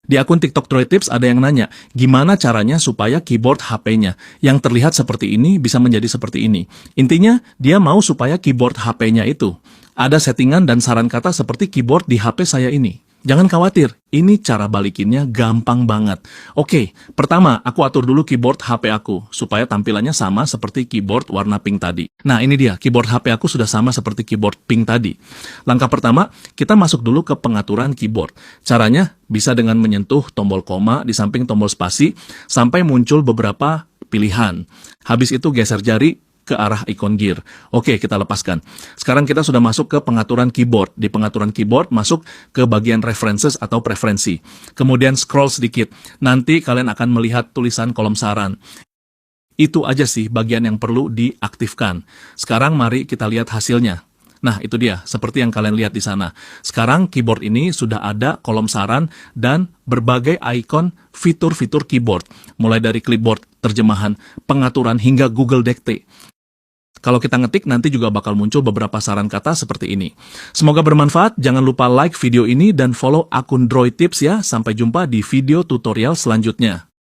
Di akun TikTok Droid Tips ada yang nanya, gimana caranya supaya keyboard HP-nya yang terlihat seperti ini bisa menjadi seperti ini. Intinya, dia mau supaya keyboard HP-nya itu ada settingan dan saran kata seperti keyboard di HP saya ini. Jangan khawatir, ini cara balikinnya gampang banget. Oke, pertama aku atur dulu keyboard HP aku, supaya tampilannya sama seperti keyboard warna pink tadi. Nah ini dia, keyboard HP aku sudah sama seperti keyboard pink tadi. Langkah pertama, kita masuk dulu ke pengaturan keyboard. Caranya bisa dengan menyentuh tombol koma di samping tombol spasi, sampai muncul beberapa pilihan. Habis itu geser jari ke arah ikon gear. Oke, kita lepaskan. Sekarang kita sudah masuk ke pengaturan keyboard. Di pengaturan keyboard, masuk ke bagian references atau preferensi. Kemudian scroll sedikit. Nanti kalian akan melihat tulisan kolom saran. Itu aja sih bagian yang perlu diaktifkan. Sekarang mari kita lihat hasilnya. Nah, itu dia, seperti yang kalian lihat di sana. Sekarang keyboard ini sudah ada kolom saran dan berbagai ikon fitur-fitur keyboard. Mulai dari clipboard, terjemahan, pengaturan, hingga Google Dictate. Kalau kita ngetik, nanti juga bakal muncul beberapa saran kata seperti ini. Semoga bermanfaat, jangan lupa like video ini dan follow akun Droid Tips ya. Sampai jumpa di video tutorial selanjutnya.